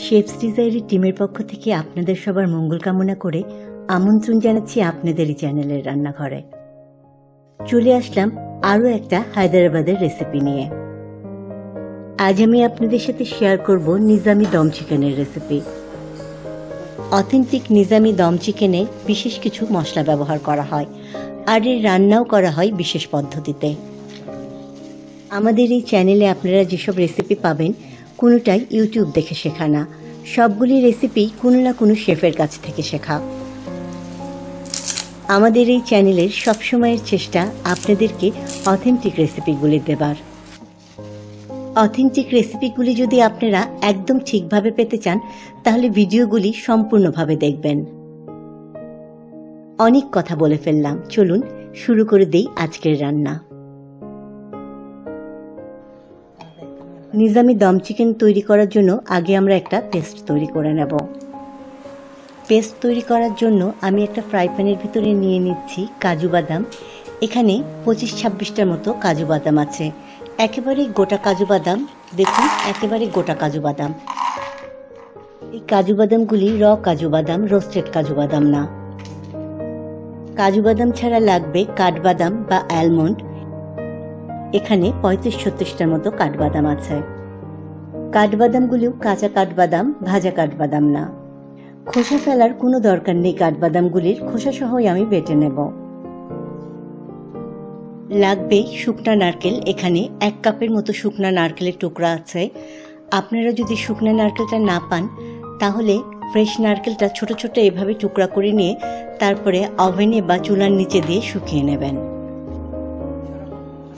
Chefs ডিজায়ারের টিমের পক্ষ থেকে আপনাদের সবার মঙ্গল কামনা করে আমন্ত্রণ জানাচ্ছি আপনাদের এই চ্যানেলের রান্নাঘরে। চলে আসলাম আরও একটা হায়দ্রাবাদের রেসিপি নিয়ে। আজ আমি আপনাদের সাথে শেয়ার করব নিজামি দম চিকেনের রেসিপি। অথেন্টিক নিজামি দম চিকেনে বিশেষ কিছু মশলা ব্যবহার করা হয়, আর এর রান্নাও করা হয় বিশেষ পদ্ধতিতে। আমাদের এই চ্যানেলে আপনারা যেসব রেসিপি পাবেন কোনোটাই ইউটিউব দেখে শেখা না, সবগুলি রেসিপি কোনো না কোনো শেফের কাছ থেকে শেখা। আমাদের এই চ্যানেলের সবসময়ের চেষ্টা আপনাদেরকে অথেন্টিক রেসিপিগুলি দেবার। অথেন্টিক রেসিপিগুলি যদি আপনারা একদম ঠিকভাবে পেতে চান তাহলে ভিডিওগুলি সম্পূর্ণভাবে দেখবেন। অনেক কথা বলে ফেললাম, চলুন শুরু করে দেই আজকের রান্না। নিজামি দম চিকেন তৈরি করার জন্য আগে আমরা একটা পেস্ট তৈরি করে নেব। পেস্ট তৈরি করার জন্য আমি একটা ফ্রাই প্যানের ভিতরে নিয়ে নিচ্ছি কাজু বাদাম। এখানে 25-26টার মতো কাজু বাদাম আছে। একেবারে গোটা কাজু বাদাম, দেখুন একেবারে গোটা কাজু বাদাম। এই কাজু বাদামগুলি র কাজু বাদাম, রোস্টেড কাজু বাদাম না। কাজু বাদাম ছাড়া লাগবে কাঠবাদাম বা অ্যালমন্ড। এখানে 35-36টার মতো কাঠবাদাম আছে। কাঠবাদামগুলিও কাঁচা কাঠবাদাম, ভাজা কাঠবাদাম না। খোসা ফেলার কোনো দরকার নেই, কাঠবাদামগুলির খোসা সহই আমি বেটে নেব। লাগবে শুকনা নারকেল। এখানে 1 কাপের মতো শুকনা নারকেলের টুকরা আছে। আপনারা যদি শুকনা নারকেলটা না পান তাহলে ফ্রেশ নারকেলটা ছোট ছোট এভাবে টুকরা করে নিয়ে তারপরে ওভেনে বা চুলার নিচে দিয়ে শুকিয়ে নেবেন।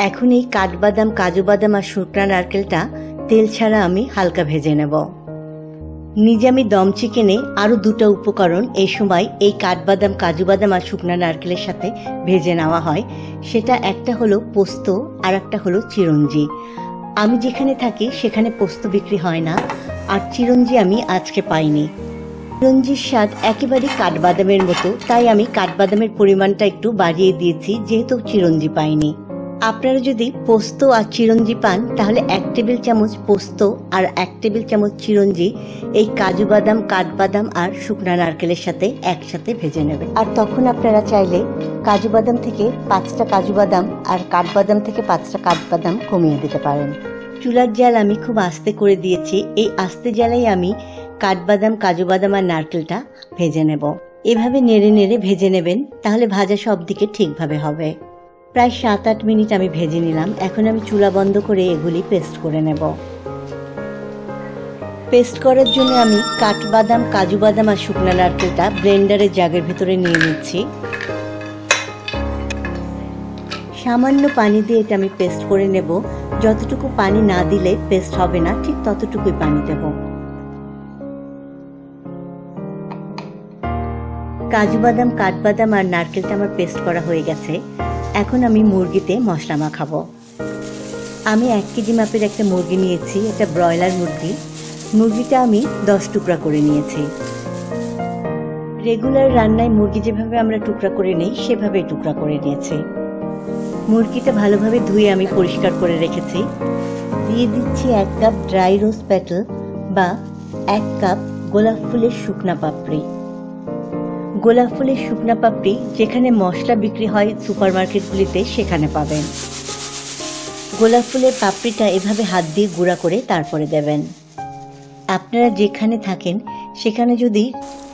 এখন এই কাঠবাদাম, কাজু বাদাম আর শুকনা নারকেলটা তেল ছাড়া আমি হালকা ভেজে নেব। নিজামি দম চিকেনে আরও 2টা উপকরণ এই সময় এই কাঠবাদাম, কাজু বাদাম আর শুকনা নারকেলের সাথে ভেজে নেওয়া হয়। সেটা একটা হলো পোস্ত আর একটা হলো চিরঞ্জি। আমি যেখানে থাকি সেখানে পোস্ত বিক্রি হয় না, আর চিরঞ্জি আমি আজকে পাইনি। চিরঞ্জির স্বাদ একেবারে কাঠবাদামের মতো, তাই আমি কাঠবাদামের পরিমাণটা একটু বাড়িয়ে দিয়েছি যেহেতু চিরঞ্জি পাইনি। আপনারা যদি পোস্ত আর চিরঞ্জি পান তাহলে 1 টেবিল চামচ পোস্ত আর 1 টেবিল চামচ চিরঞ্জি এই কাজু বাদাম, কাঠবাদাম আর শুকনা নারকেলের সাথে একসাথে ভেজে নেবেন। আর তখন আপনারা চাইলে কাজু বাদাম থেকে 5টা কাজু বাদাম আর কাঠবাদাম থেকে 5টা কাঠবাদাম কমিয়ে দিতে পারেন। চুলার জাল আমি খুব আস্তে করে দিয়েছি। এই আস্তে জালেই আমি কাঠবাদাম, কাজু বাদাম আর নারকেলটা ভেজে নেব। এভাবে নেড়ে নেড়ে ভেজে নেবেন, তাহলে ভাজা সব দিকে ঠিকভাবে হবে। প্রায় 7-8 মিনিট আমি ভেজে নিলাম। এখন আমি চুলা বন্ধ করে এগুলি পেস্ট করে নেব। পেস্ট করার জন্য আমি কাঠবাদাম, কাজু বাদাম আর শুকনো নারকেলটা ব্লেন্ডারের জাগের ভিতরে নিয়ে নিচ্ছি। সামান্য পানি দিয়ে এটা আমি পেস্ট করে নেব। যতটুকু পানি না দিলে পেস্ট হবে না, ঠিক ততটুকুই পানি দেব। কাজু বাদাম, কাঠবাদাম আর নারকেলটা আমার পেস্ট করা হয়ে গেছে। এখন আমি মুরগিতে মশলা মাখাবো। আমি 1 কেজি মাপের একটা মুরগি নিয়েছি। এটা ব্রয়লার মুরগি। মুরগিটা আমি 10 টুকরা করে নিয়েছি। রেগুলার রান্নায় মুরগি যেভাবে আমরা টুকরা করে নেই সেভাবেই টুকরা করে নিয়েছি। মুরগিটা ভালোভাবে ধুয়ে আমি পরিষ্কার করে রেখেছি। দিয়ে দিচ্ছি 1 কাপ ড্রাই রোজ পেটাল বা 1 কাপ গোলাপ ফুলের শুকনা পাপড়ি। গোলাপ ফুলের শুকনা পাপড়ি যেখানে মশলা বিক্রি হয় সুপারমার্কেটগুলিতে সেখানে পাবেন। গোলাপ ফুলের পাপড়িটা এভাবে হাত দিয়ে গুঁড়া করে তারপরে দেবেন। আপনারা যেখানে থাকেন সেখানে যদি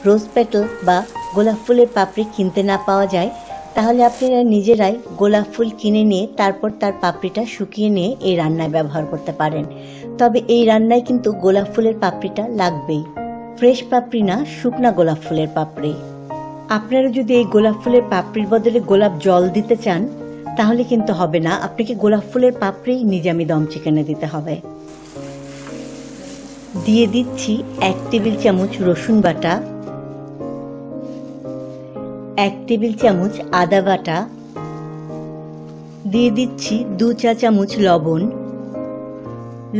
রোজ পেটাল বা গোলাপ ফুলের পাপড়ি কিনতে না পাওয়া যায় তাহলে আপনারা নিজেরাই গোলাপ ফুল কিনে নিয়ে তারপর তার পাপড়িটা শুকিয়ে নিয়ে এই রান্নায় ব্যবহার করতে পারেন। তবে এই রান্নায় কিন্তু গোলাপ ফুলের পাপড়িটা লাগবেই। ফ্রেশ পাপড়ি না, শুকনা গোলাপ ফুলের পাপড়ি। আপনারা যদি এই গোলাপ ফুলের পাপড়ির বদলে গোলাপ জল দিতে চান তাহলে কিন্তু হবে না, আপনাকে গোলাপ ফুলের পাপড়ি নিজামি দম চিকেনে দিতে হবে। দিয়ে দিচ্ছি 1 টেবিল চামচ রসুন বাটা, 1 টেবিল চামচ আদা বাটা, দিয়ে দিচ্ছি 2 চা চামচ লবণ।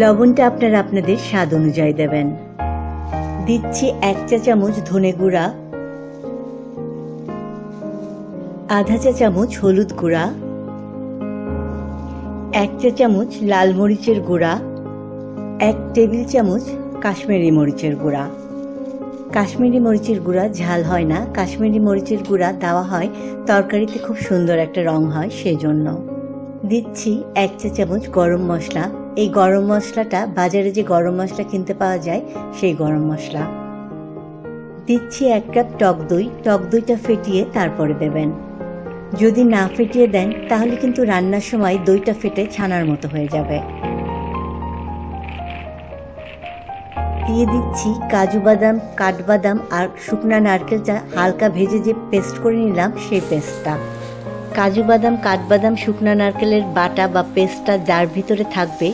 লবণটা আপনারা আপনাদের স্বাদ অনুযায়ী দেবেন। দিচ্ছি 1 চা চামচ ধনে গুঁড়া, আধা চা চামচ হলুদ গুঁড়া, 1 চা চামচ লাল মরিচের গুঁড়া, 1 টেবিল চামচ কাশ্মীরি মরিচের গুঁড়া। কাশ্মীরি মরিচের গুঁড়া ঝাল হয় না, কাশ্মীরি মরিচের গুঁড়া দেওয়া হয় তরকারিতে খুব সুন্দর একটা রং হয় সেজন্য। দিচ্ছি 1 চা চামচ গরম মশলা। এই গরম মশলাটা বাজারে যে গরম মশলা কিনতে পাওয়া যায় সেই গরম মশলা। দিচ্ছি 1 কাপ টক দই। টক দইটা ফেটিয়ে তারপরে দেবেন। যদি না ফেটিয়ে দেন তাহলে কিন্তু রান্নার সময় দইটা ফেটে ছানার মতো হয়ে যাবে। দিয়ে দিচ্ছি কাজু বাদাম, কাঠবাদাম আর শুকনা নারকেলটা হালকা ভেজে যে পেস্ট করে নিলাম সেই পেস্টটা। কাজু বাদাম, কাঠবাদাম, শুকনা নারকেলের বাটা বা পেস্টটা যার ভিতরে থাকবে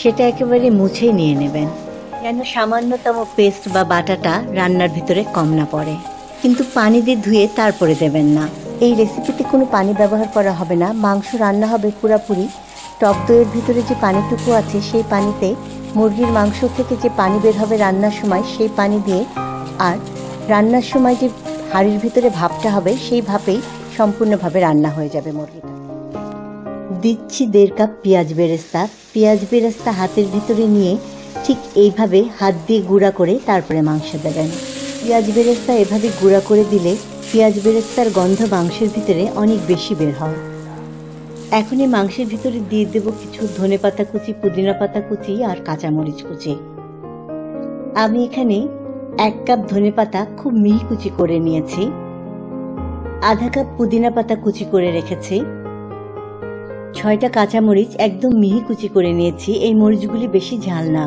সেটা একেবারে মুছেই নিয়ে নেবেন, যেন সামান্যতম পেস্ট বা বাটাটা রান্নার ভিতরে কম না পড়ে। কিন্তু পানি দিয়ে ধুয়ে তারপরে দেবেন না। এই রেসিপিতে কোনো পানি ব্যবহার করা হবে না। মাংস রান্না হবে পুরাপুরি টক দইয়ের ভিতরে যে পানিটুকু আছে সেই পানিতে, মুরগির মাংস থেকে যে পানি বের হবে রান্নার সময় সেই পানি দিয়ে, আর রান্নার সময় যে হাঁড়ির ভিতরে ভাপটা হবে সেই ভাপেই সম্পূর্ণভাবে রান্না হয়ে যাবে মুরগিটা। দিচ্ছি 1.5 কাপ পেঁয়াজ বেরেস্তা। পেঁয়াজ বেরেস্তা হাতের ভিতরে নিয়ে ঠিক এইভাবে হাত দিয়ে গুঁড়া করে তারপরে মাংস দেবেন। পেঁয়াজ বেরেস্তা এভাবে গুঁড়া করে দিলে পেঁয়াজ বেরেস্তার গন্ধ মাংসের ভিতরে অনেক বেশি বের হয়। এখন এই মাংসের ভিতরে দিয়ে দেব কিছু ধনেপাতা কুচি, পুদিনা পাতা কুচি আর কাঁচামরিচ কুচি। আমি এখানে 1 কাপ ধনেপাতা খুব মিহি কুচি করে নিয়েছি, আধা কাপ পুদিনা পাতা কুচি করে রেখেছি, 6টা কাঁচামরিচ একদম মিহি কুচি করে নিয়েছি। এই মরিচগুলি বেশি ঝাল না।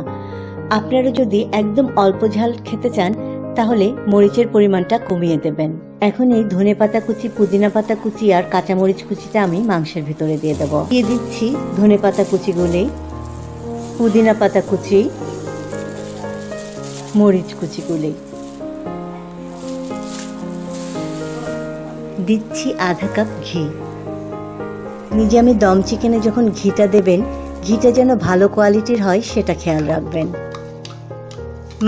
আপনারা যদি একদম অল্প ঝাল খেতে চান তাহলে মরিচের পরিমাণটা কমিয়ে দেবেন। এখন এই ধনেপাতা কুচি, পুদিনা পাতা কুচি আর কাঁচামরিচ কুচিটা আমি মাংসের ভিতরে দিয়ে দেব। দিয়ে দিচ্ছি ধনেপাতা কুচিগুলি, পুদিনা পাতা কুচি, মরিচ কুচিগুলি। দিচ্ছি আধা কাপ ঘি। নিজামি দম চিকেনে যখন ঘিটা দেবেন, ঘিটা যেন ভালো কোয়ালিটির হয় সেটা খেয়াল রাখবেন।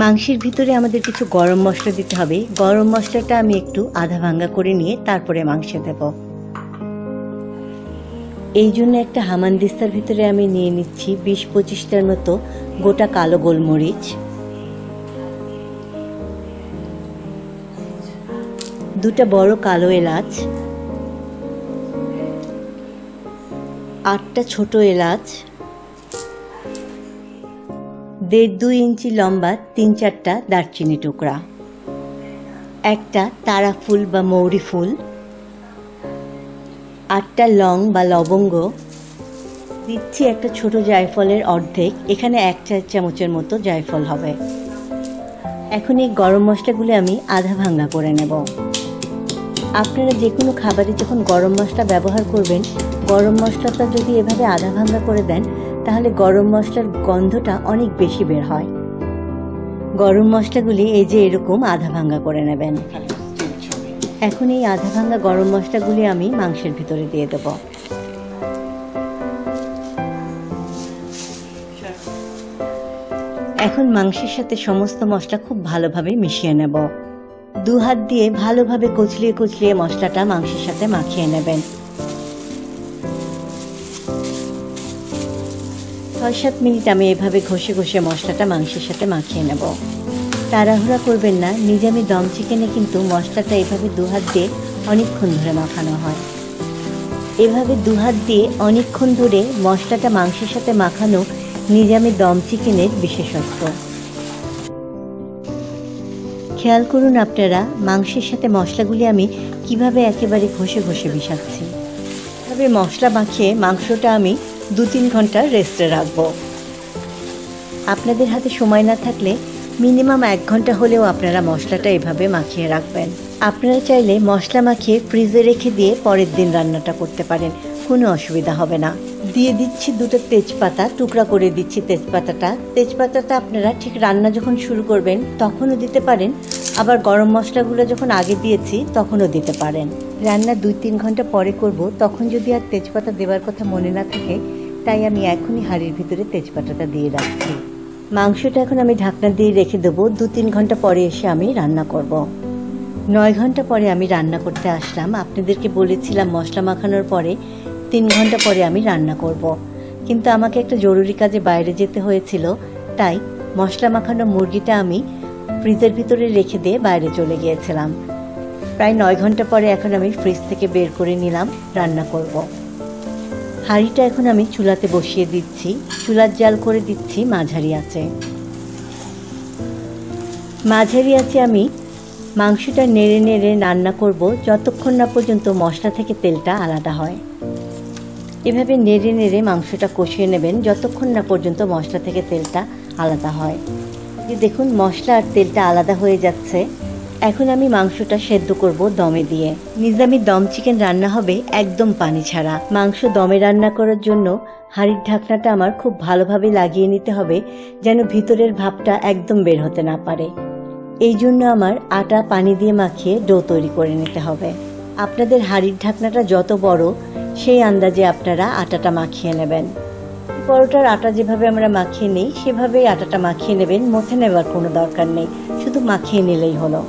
মাংসের ভিতরে আমাদের কিছু গরম মশলা দিতে হবে। গরম মশলাটা আমি একটু আধা ভাঙ্গা করে নিয়ে তারপরে মাংসে দেব। এই জন্য একটা হামানদিস্তার ভিতরে আমি নিয়ে নিচ্ছি 20-25টার মতো গোটা কালো গোলমরিচ, 2টা বড় কালো এলাচ, 8টা ছোট এলাচ, 1.5-2 ইঞ্চি লম্বা 3-4টা দারচিনি টুকরা, একটা তারা ফুল বা মৌরি ফুল, 8টা লং বা লবঙ্গ। দিচ্ছি একটা ছোট জায়ফলের অর্ধেক, এখানে 1 চা চামচের মতো জায়ফল হবে। এখন এই গরম মশলাগুলো আমি আধা ভাঙ্গা করে নেব। আপনারা যে কোনো খাবারে যখন গরম মশলা ব্যবহার করবেন, গরম মশলাটা যদি এভাবে আধা ভাঙ্গা করে দেন তাহলে গরম মশলার গন্ধটা অনেক বেশি বের হয়। গরম মশলাগুলি এই যে এরকম আধা ভাঙ্গা করে নেবেন। এখন এই আধা ভাঙ্গা গরম মশলাগুলি আমি মাংসের ভিতরে দিয়ে দেব। এখন মাংসের সাথে সমস্ত মশলা খুব ভালোভাবে মিশিয়ে নেব। 2 হাত দিয়ে ভালোভাবে কচলিয়ে কচলিয়ে মশলাটা মাংসের সাথে মাখিয়ে নেবেন। 6-7 মিনিট আমি এভাবে ঘষে ঘষে মশলাটা মাংসের সাথে মাখিয়ে নেব। তাড়াহুড়া করবেন না, নিজামি দম চিকেনে কিন্তু মশলাটা এভাবে 2 হাত দিয়ে অনেকক্ষণ ধরে মাখানো হয়। এভাবে 2 হাত দিয়ে অনেকক্ষণ ধরে মশলাটা মাংসের সাথে মাখানো নিজামি দম চিকেনের বিশেষত্ব। খেয়াল করুন আপনারা, মাংসের সাথে মশলাগুলি আমি কিভাবে একেবারে ঘষে ঘষে মিশাচ্ছি। তবে মশলা মাখিয়ে মাংসটা আমি 2-3 ঘন্টা রেস্টে রাখবো। আপনাদের হাতে সময় না থাকলে মিনিমাম 1 ঘন্টা হলেও আপনারা মশলাটা এভাবে মাখিয়ে রাখবেন। আপনারা চাইলে মশলা মাখিয়ে ফ্রিজে রেখে দিয়ে পরের দিন রান্নাটা করতে পারেন, কোনো অসুবিধা হবে না। দিয়ে দিচ্ছি 2টা তেজপাতা, টুকরা করে দিচ্ছি তেজপাতাটা আপনারা ঠিক রান্না যখন শুরু করবেন তখনও দিতে পারেন, আবার গরম মশলাগুলো যখন আগে দিয়েছি তখনও দিতে পারেন। রান্না 2-3 ঘন্টা পরে করব, তখন যদি আর তেজপাতা দেওয়ার কথা মনে না থাকে তাই আমি এখনই হাঁড়ির ভিতরে তেজপাতাটা দিয়ে রাখছি। মাংসটা এখন আমি ঢাকনা দিয়ে রেখে দেবো। 2-3 ঘন্টা পরে এসে আমি রান্না করব। 9 ঘন্টা পরে আমি রান্না করতে আসলাম। আপনাদেরকে বলেছিলাম মশলা মাখানোর পরে 3 ঘন্টা পরে আমি রান্না করব, কিন্তু আমাকে একটা জরুরি কাজে বাইরে যেতে হয়েছিল, তাই মশলা মাখানো মুরগিটা আমি ফ্রিজের ভিতরে রেখে দিয়ে বাইরে চলে গিয়েছিলাম। প্রায় 9 ঘন্টা পরে এখন আমি ফ্রিজ থেকে বের করে নিলাম, রান্না করব। হাঁড়িটা এখন আমি চুলাতে বসিয়ে দিচ্ছি, চুলার জাল করে দিচ্ছি মাঝারি আঁচে। মাঝারি আঁচে আমি মাংসটা নেড়ে নেড়ে রান্না করব যতক্ষণ না পর্যন্ত মশলা থেকে তেলটা আলাদা হয়। এভাবে নেড়ে নেড়ে মাংসটা কষিয়ে নেবেন যতক্ষণ না পর্যন্ত মশলা থেকে তেলটা আলাদা হয়। দেখুন মশলা আর তেলটা আলাদা হয়ে যাচ্ছে। এখন আমি মাংসটা সেদ্ধ করব দমে দিয়ে। নিজামি দম চিকেন রান্না হবে একদম পানি ছাড়া। মাংস দমে রান্না করার জন্য হাঁড়ির ঢাকনাটা আমার খুব ভালোভাবে লাগিয়ে নিতে হবে, যেন ভিতরের ভাপটা একদম বের হতে না পারে। এই জন্য আমার আটা পানি দিয়ে মাখিয়ে ডো তৈরি করে নিতে হবে। আপনাদের হাঁড়ির ঢাকনাটা যত বড় সেই আন্দাজে আপনারা আটাটা মাখিয়ে নেবেন। পরোটার আটা যেভাবে আমরা মাখিয়ে নিই সেভাবেই আটাটা মাখিয়ে নেবেন, মথে নেবার কোনো দরকার নেই, শুধু মাখিয়ে নিলেই হলো।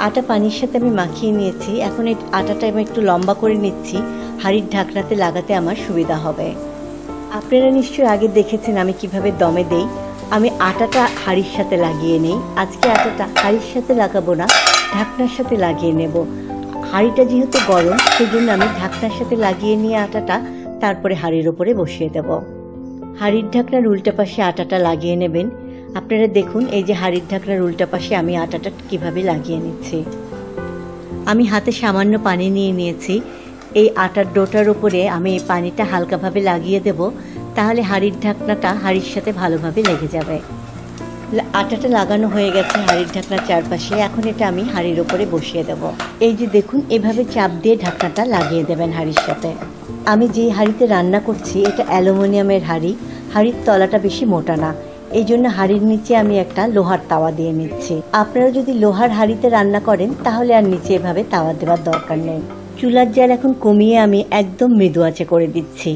আটা পানির সাথে আমি মাখিয়ে নিয়েছি। এখন এই আটাটা আমি একটু লম্বা করে নিচ্ছি, হাঁড়ির ঢাকনাতে লাগাতে আমার সুবিধা হবে। আপনারা নিশ্চয়ই আগে দেখেছেন আমি কিভাবে দমে দেই। আমি আটাটা হাঁড়ির সাথে লাগিয়ে নিই। আজকে আটাটা হাঁড়ির সাথে লাগাবো না, ঢাকনার সাথে লাগিয়ে নেব। হাঁড়িটা যেহেতু গরম সেজন্য আমি ঢাকনার সাথে লাগিয়ে নিয়ে আটাটা তারপরে হাঁড়ির ওপরে বসিয়ে দেব। হাঁড়ির ঢাকনার উল্টা পাশে আটাটা লাগিয়ে নেবেন। আপনারা দেখুন এই যে হাঁড়ির ঢাকনার উল্টা পাশে আমি আটাটা কিভাবে লাগিয়ে নিচ্ছি। আমি হাতে সামান্য পানি নিয়ে নিয়েছি। এই আটার ডোটার উপরে আমি এই পানিটা হালকাভাবে লাগিয়ে দেব, তাহলে হাঁড়ির ঢাকনাটা হাঁড়ির সাথে ভালোভাবে লেগে যাবে। আটাটা লাগানো হয়ে গেছে হাঁড়ির ঢাকনার চারপাশে। এখন এটা আমি হাঁড়ির ওপরে বসিয়ে দেব। এই যে দেখুন এভাবে চাপ দিয়ে ঢাকনাটা লাগিয়ে দেবেন হাঁড়ির সাথে। আমি যে হাঁড়িতে রান্না করছি এটা অ্যালুমিনিয়ামের হাঁড়ি। হাঁড়ির তলাটা বেশি মোটা না, এই জন্য হাঁড়ির নিচে আমি একটা লোহার তাওয়া দিয়ে নিচ্ছি। আপনারা যদি লোহার হাঁড়িতে রান্না করেন তাহলে আর নিচে এভাবে তাওয়া দেওয়ার দরকার নেই। চুলার জাল এখন কমিয়ে আমি একদম মৃদু আঁচে করে দিচ্ছি।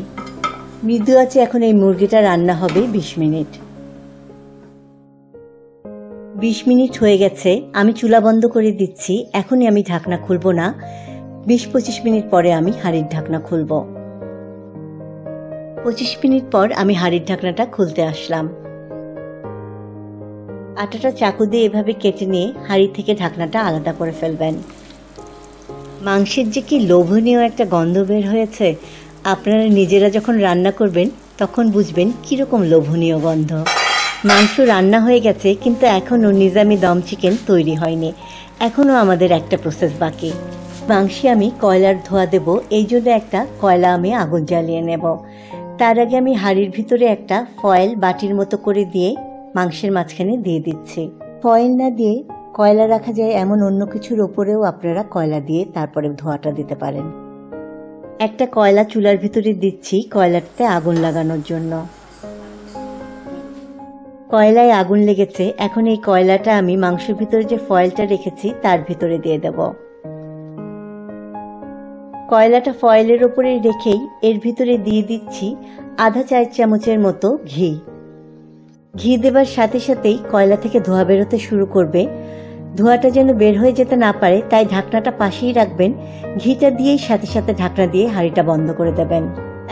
মৃদু আঁচে এখন এই মুরগিটা রান্না হবে 20 মিনিট। 20 মিনিট হয়ে গেছে, আমি চুলা বন্ধ করে দিচ্ছি। এখনই আমি ঢাকনা খুলবো না, 20-25 মিনিট পরে আমি হাঁড়ির ঢাকনা খুলব। 25 মিনিট পর আমি হাঁড়ির ঢাকনাটা খুলতে আসলাম। আটাটা চাকু দিয়ে এভাবে কেটে নিয়ে হাঁড়ি থেকে ঢাকনাটা আলাদা করে ফেলবেন। মাংসের যে কি লোভনীয় একটা গন্ধ বের হয়েছে, আপনারা নিজেরা যখন রান্না করবেন তখন বুঝবেন কীরকম লোভনীয় গন্ধ। মাংস রান্না হয়ে গেছে, কিন্তু এখনও নিজামি দম চিকেন তৈরি হয়নি। এখনও আমাদের একটা প্রসেস বাকি। মাংসে আমি কয়লার ধোয়া দেব, এই জন্য একটা কয়লা আমি আগুন জ্বালিয়ে নেব। তার আগে আমি হাঁড়ির ভিতরে একটা ফয়েল বাটির মতো করে দিয়ে মাংসের মাঝখানে দিয়ে দিচ্ছি। ফয়েল না দিয়ে কয়লা রাখা যায় এমন অন্য কিছুর ওপরেও আপনারা কয়লা দিয়ে তারপরে ধোঁয়াটা দিতে পারেন। একটা কয়লা চুলার ভিতরে দিচ্ছি কয়লাতে আগুন লাগানোর জন্য। কয়লায় আগুন লেগেছে, এখন এই কয়লাটা আমি মাংসের ভিতরে যে ফয়েলটা রেখেছি তার ভিতরে দিয়ে দেব। কয়লাটা ফয়েলের ওপরে রেখেই এর ভিতরে দিয়ে দিচ্ছি আধা 4 চামচের মতো ঘি। ঘি দেবার সাথে সাথেই কয়লা থেকে ধোঁয়া বেরোতে শুরু করবে। ধোঁয়াটা যেন বের হয়ে যেতে না পারে তাই ঢাকনাটা পাশেই রাখবেন। ঘিটা দিয়েই সাথে সাথে ঢাকনা দিয়ে হাঁড়িটা বন্ধ করে দেবেন।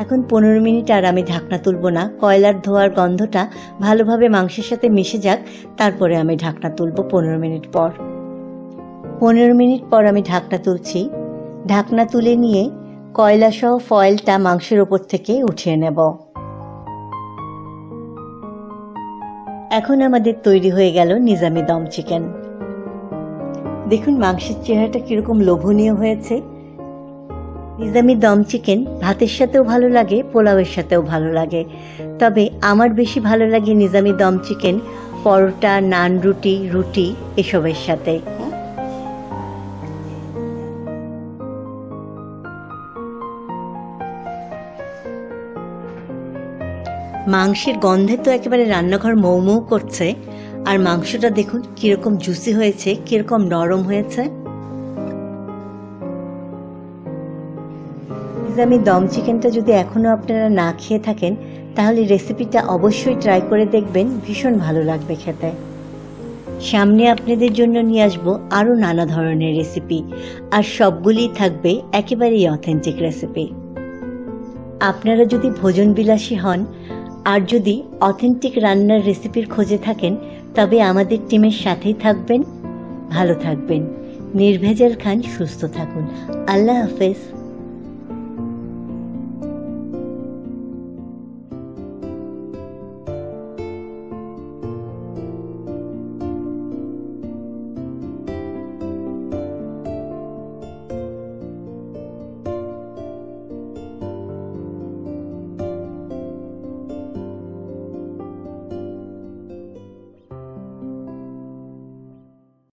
এখন 15 মিনিট আর আমি ঢাকনা তুলব না, কয়লার ধোঁয়ার গন্ধটা ভালোভাবে মাংসের সাথে মিশে যাক, তারপরে আমি ঢাকনা তুলব 15 মিনিট পর। 15 মিনিট পর আমি ঢাকনা তুলছি। ঢাকনা তুলে নিয়ে কয়লা সহ ফয়েলটা মাংসের ওপর থেকে উঠিয়ে নেব। এখন আমাদের তৈরি হয়ে গেল নিজামি দম চিকেন। দেখুন মাংসের চেহারাটা কিরকম লোভনীয় হয়েছে। নিজামি দম চিকেন ভাতের সাথেও ভালো লাগে, পোলাওয়ের সাথেও ভালো লাগে, তবে আমার বেশি ভালো লাগে নিজামি দম চিকেন পরোটা, নান, রুটি এসবের সাথে। মাংসের গন্ধে তো একেবারে রান্নাঘর মৌ মৌ করছে। আর মাংসটা দেখুন কিরকম জুসি হয়েছে, কিরকম নরম হয়েছে। নিজামি দম চিকেনটা যদি এখনো আপনারা না খেয়ে থাকেন তাহলে রেসিপিটা অবশ্যই ট্রাই করে দেখবেন, ভীষণ ভালো লাগবে খেতে। সামনে আপনাদের জন্য নিয়ে আসবো আরও নানা ধরনের রেসিপি, আর সবগুলিই থাকবে একেবারেই অথেন্টিক রেসিপি। আপনারা যদি ভোজন বিলাসী হন আর যদি অথেন্টিক রান্নার রেসিপির খোঁজে থাকেন তবে আমাদের টিমের সাথেই থাকবেন। ভালো থাকবেন, নির্ভেজাল খান, সুস্থ থাকুন। আল্লাহ হাফেজ।